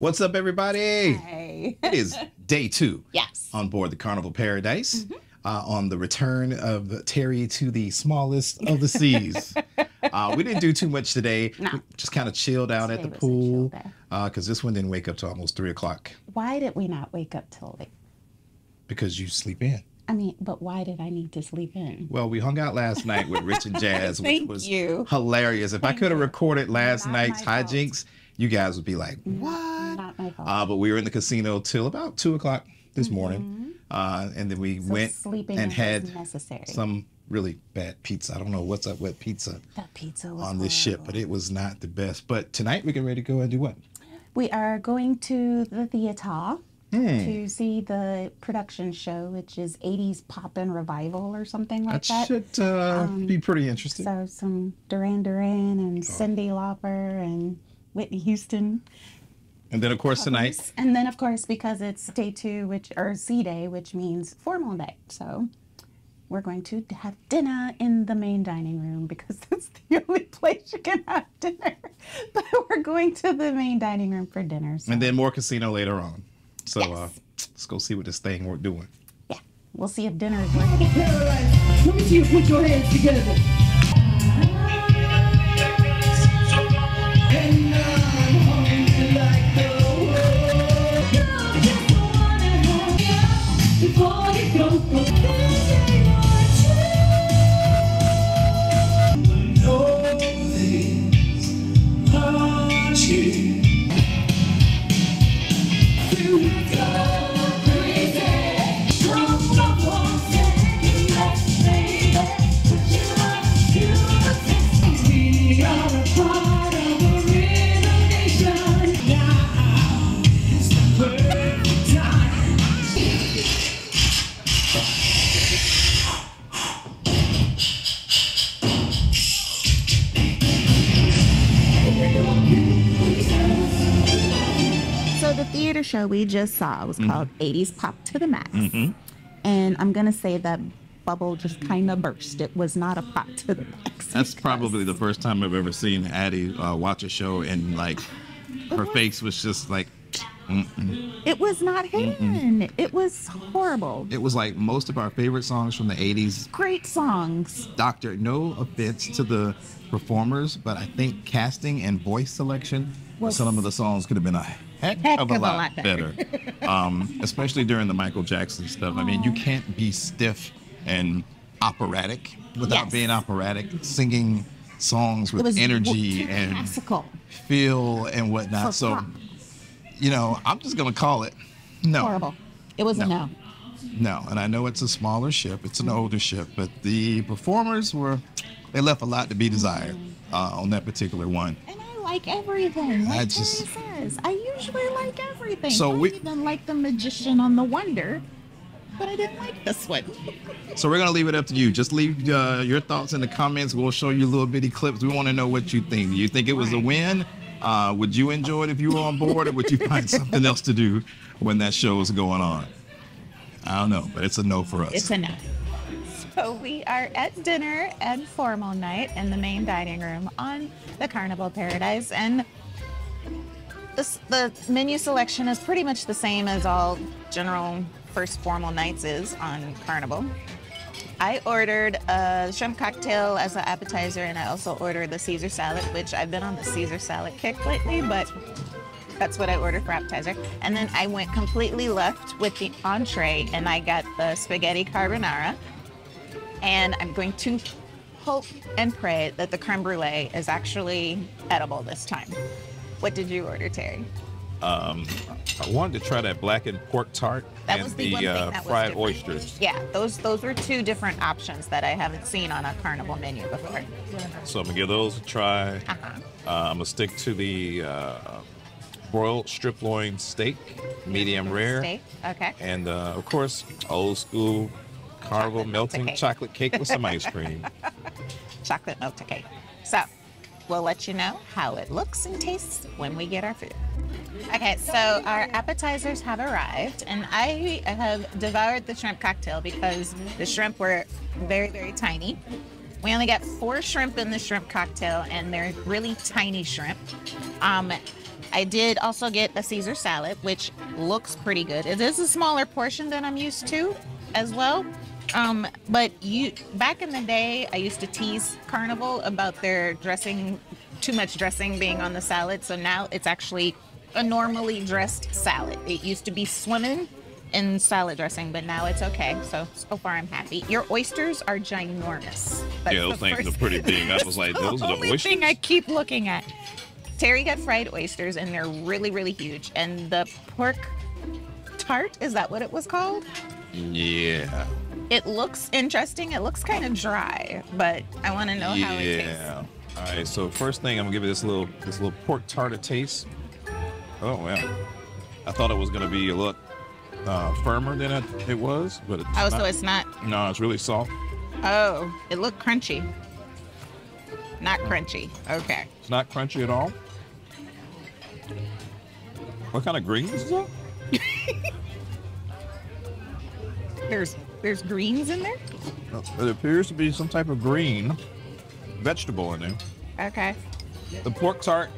What's up, everybody? Hey. It is day 2 Yes. on board the Carnival Paradise on the return of Terry to the smallest of the seas. We didn't do too much today. No. We just kind of chilled out at the pool because this one didn't wake up till almost 3 o'clock. Why did we not wake up till late? Because you sleep in. I mean, but why did I need to sleep in? Well, we hung out last night with Rich and Jazz, which Thank was you. hilarious. If I could have recorded last Not night's my fault. hijinks, you guys would be like, what? Not my fault. But we were in the casino till about 2 o'clock this morning. And then we went sleeping and had necessary. some really bad pizza. I don't know what's up with pizza That pizza was on this ship, but it was not the best. But tonight we're getting ready to go and do what? We are going to the theater to see the production show, which is 80s Pop and Revival or something like that. That should be pretty interesting. So some Duran Duran and Cyndi Lauper and Whitney Houston. And then, of course, tonight. And then, of course, because it's day 2, or C day, which means formal day. So we're going to have dinner in the main dining room because that's the only place you can have dinner. But we're going to the main dining room for dinner. So. And then more casino later on. So Yes. let's go see what this thing we're doing. Yeah, we'll see if dinner is working. Let me see you put your hands together. And I'm hungry like the world. I just wanna have you before you go. This ain't what you know this hardship. You go crazy. Strong love won't take less, baby. But you we are a part of a rhythm nation. Now is the perfect time. So the theater show we just saw was called 80s Pop to the Max. And I'm going to say that bubble just kind of burst. It was not a pop to the max. That's probably the first time I've ever seen Addy watch a show and, like, her face was just like, It was not hitting. It was horrible. It was like most of our favorite songs from the 80s. Great songs. Doctor, no offense to the performers, but I think casting and voice selection, some of the songs could have been a heck of a lot better. Especially during the Michael Jackson stuff. I mean, you can't be stiff and operatic without being operatic, singing songs with energy and classical feel and whatnot. So, you know, I'm just going to call it no. Horrible. It was a no. No, and I know it's a smaller ship, it's an older ship, but the performers they left a lot to be desired on that particular one. And I like everything. Like Terry says, I usually like everything. So I even like The Magician on the Wonder, but I didn't like this one. So we're going to leave it up to you. Just leave your thoughts in the comments. We'll show you little bitty clips. We want to know what you think. Do you think it was a win? Would you enjoy it if you were on board, or would you find something else to do when that show is going on? I don't know, but it's a no for us. It's a no. So we are at dinner and formal night in the main dining room on the Carnival Paradise, and the menu selection is pretty much the same as all general first formal nights is on Carnival. I ordered a shrimp cocktail as an appetizer, and I also ordered the Caesar salad, which I've been on the Caesar salad kick lately, but that's what I ordered for appetizer. And then I went completely left with the entree, and I got the spaghetti carbonara. And I'm going to hope and pray that the creme brulee is actually edible this time. What did you order, Terry? I wanted to try that blackened pork tart That and was the one thing that was fried different. oysters. Yeah, those were 2 different options that I haven't seen on a Carnival menu before. So I'm gonna give those a try. I'm gonna stick to the broiled strip loin steak, medium rare. Steak, okay. And of course, old school Carnival melting cake. chocolate cake with some ice cream. Chocolate milk cake. So we'll let you know how it looks and tastes when we get our food. Okay, so our appetizers have arrived, and I have devoured the shrimp cocktail because the shrimp were very, very tiny. We only got 4 shrimp in the shrimp cocktail, and they're really tiny shrimp. I did also get a Caesar salad, which looks pretty good. It is a smaller portion than I'm used to as well. But back in the day, I used to tease Carnival about their dressing, too much dressing being on the salad. So now it's actually a normally dressed salad. It used to be swimming in salad dressing, but now it's okay. So far I'm happy. Your oysters are ginormous. That's Yeah, those things are pretty big. I was like, those are the only oysters? thing I keep looking at. Terry got fried oysters, and they're really, really huge. And the pork tart, is that what it was called? Yeah. It looks interesting. It looks kind of dry, but I want to know how it tastes. Yeah. All right. So first thing, I'm gonna give it this little pork tart a taste. Oh wow. I thought it was gonna be a little firmer than it was, but it's not. So it's not. No, it's really soft. Oh, it looked crunchy. Not crunchy. Okay. It's not crunchy at all. What kind of greens is that? There's greens in there? It appears to be some type of green vegetable in there. Okay. The pork tart,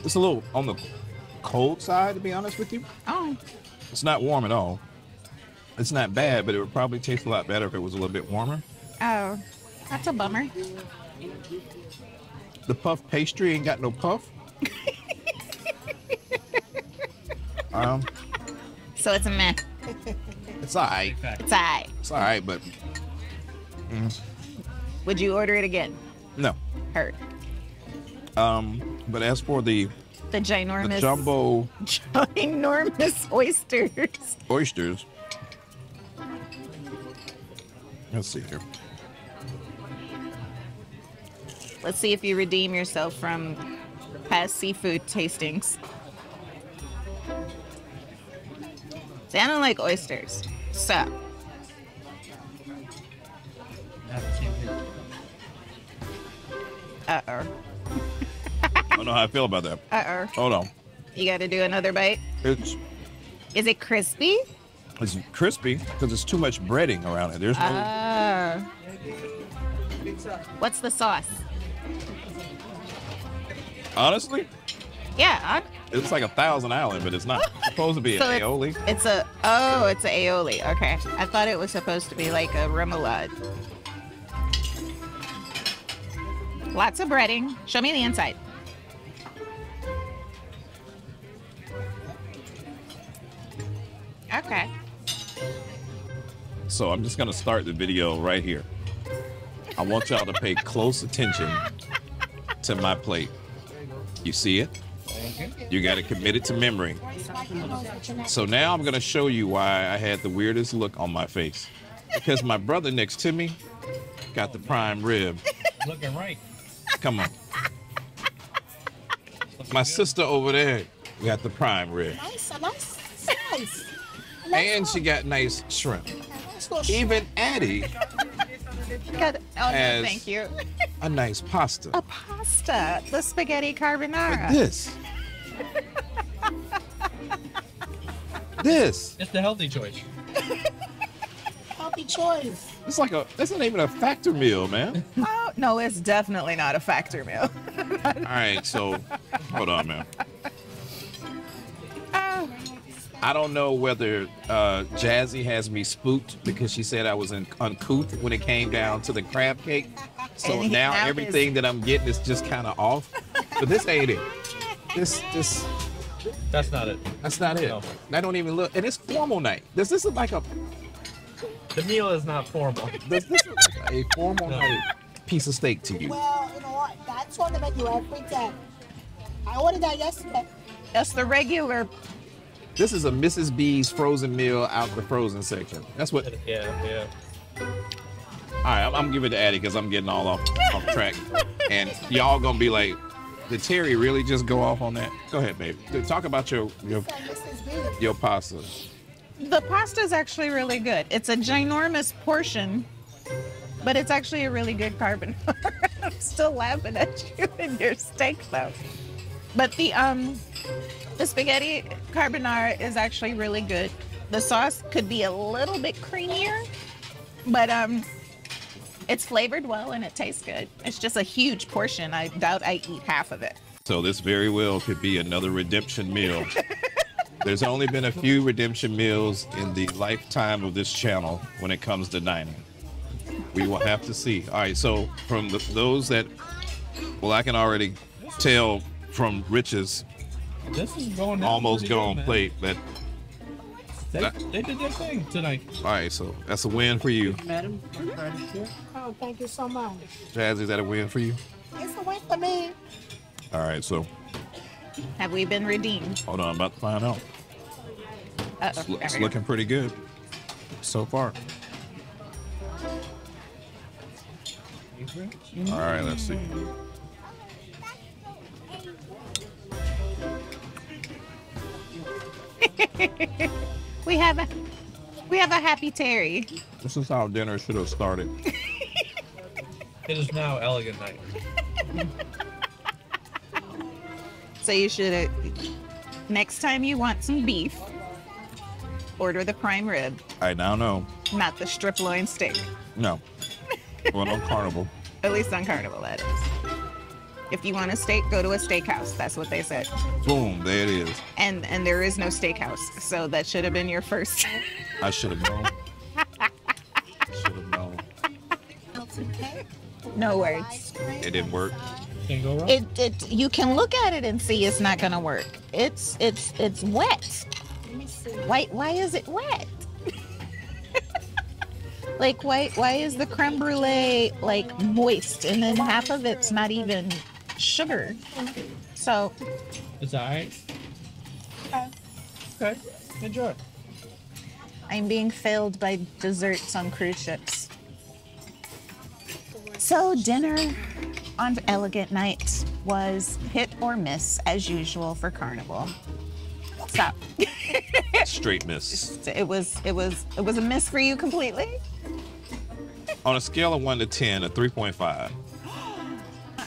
it's a little on the cold side, to be honest with you. Oh. It's not warm at all. It's not bad, but it would probably taste a lot better if it was a little bit warmer. Oh. That's a bummer. The puff pastry ain't got no puff. So it's a meh. It's all right. It's alright. It's all right, but Would you order it again? no. Heard. But as for the ginormous. jumbo Ginormous oysters, let's see here. Let's see if you redeem yourself from past seafood tastings. See, I don't like oysters. So. Uh-oh. I don't know how I feel about that. Uh-oh. Hold on. You got to do another bite. It's Is it crispy? crispy because it's too much breading around it. There's no. What's the sauce? Honestly, Yeah. it's like 1,000 Island, but it's not. It's supposed to be an aioli. It's an aioli. Okay. I thought it was supposed to be like a remoulade. Lots of breading. Show me the inside. Okay. So I'm just gonna start the video right here. I want y'all to pay close attention to my plate. You see it? You got to commit it to memory. So now I'm gonna show you why I had the weirdest look on my face. Because my brother next to me got the prime rib. Looking right. Come on. My sister over there got the prime rib. Nice. And she got nice shrimp. Even Addy As- thank you. a nice pasta. A pasta, the spaghetti carbonara. This. It's the healthy choice. Healthy choice. That's not even a factor meal, man. Oh, no, it's definitely not a factor meal. All right, so hold on, man. I don't know whether Jazzy has me spooked because she said I was uncouth when it came down to the crab cake. So And now now everything that I'm getting is just kind of off. But this ain't it. This That's not it. that's not it. No. I don't even look. And it's formal night. This is like a The meal is not formal. this is like a formal night piece of steak to you. Well, you know what? That's on the menu every day. I ordered that yesterday. That's the regular. This is a Mrs. B's frozen meal out the frozen section. That's what. Yeah. All right, I'm gonna give it to Addy because I'm getting all off track, and y'all gonna be like, did Terry really just go off on that? Go ahead, babe. Talk about your pasta. The pasta is actually really good. It's a ginormous portion, but it's actually a really good carbonara. I'm still laughing at you and your steak though. But the spaghetti carbonara is actually really good. The sauce could be a little bit creamier, but it's flavored well and it tastes good. It's just a huge portion. I doubt I eat half of it. So this very well could be another redemption meal. There's only been a few redemption meals in the lifetime of this channel when it comes to dining. We will have to see. All right, so from those that, well, I can already tell from Rich's This is going almost pretty gone good, plate that. They did their thing tonight. All right, so that's a win for you. Madam, oh, thank you so much. Jazzy, is that a win for you? It's a win for me. All right, so Have we been redeemed? hold on, I'm about to find out. Uh-oh. It's looking pretty good so far. All right, let's see. We have a happy Terry. This is how dinner should have started. It is now elegant night. So you should, next time you want some beef, order the prime rib, I now know. not the strip loin steak. No. Well, on Carnival. At least on Carnival, that is. If you want a steak, go to a steakhouse. That's what they said. Boom, there it is. And there is no steakhouse, so that should have been your first. I should have known. Should have known. No words. It didn't work. Can't go wrong. It you can look at it and see it's not gonna work. It's wet. Why is it wet? Like why is the creme brulee like moist and then half of it's not even sugar? So It's all right. Okay. Enjoy. I'm being failed by desserts on cruise ships. So dinner on Elegant Night was hit or miss as usual for Carnival. So Straight miss. it was a miss for you completely. On a scale of 1 to 10, a 3.5.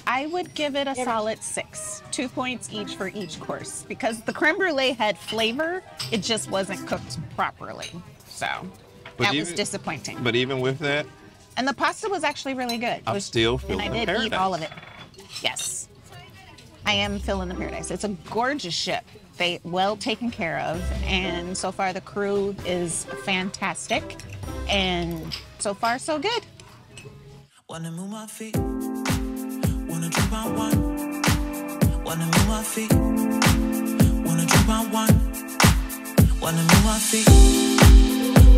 I would give it a solid 6. 2 points each for each course because the creme brulee had flavor. It just wasn't cooked properly. So But that was even- disappointing. But even with that, And the pasta was actually really good. I'm still feeling And the I did eat paradise. all of it. Yes. I am feeling the paradise. It's a gorgeous ship. They well taken care of. And so far the crew is fantastic. And so far so good. Wanna move my feet, wanna drink my wine. Wanna move my feet, wanna drink my wine. Wanna move my feet,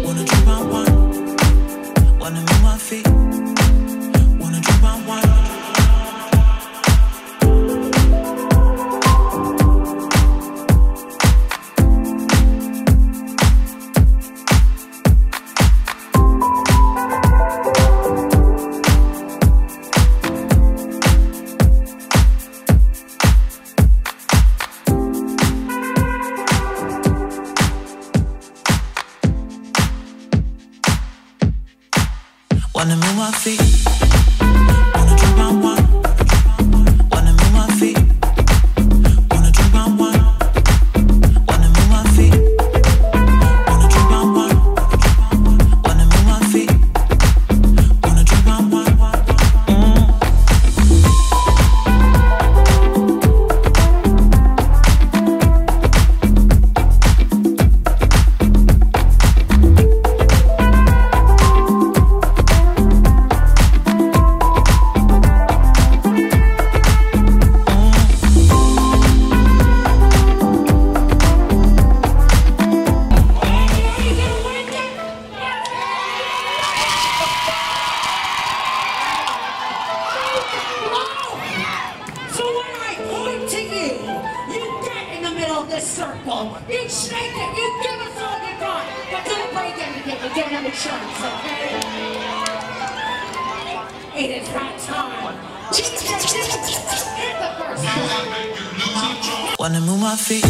wanna drink my wine. Wanna move my feet, wanna drink my wine. Wanna move my feet, wanna drink my wine. Wanna move my feet, wanna drink my wine. Wanna move my feet, wanna drink my wine. Wanna move my feet, wanna drink my wine. So when I point to you, you get in the middle of this circle. You shake it, you give us all you got. But don't break anything, you don't have insurance, okay? It is that time. Jesus, hit the first one. Wanna move my feet,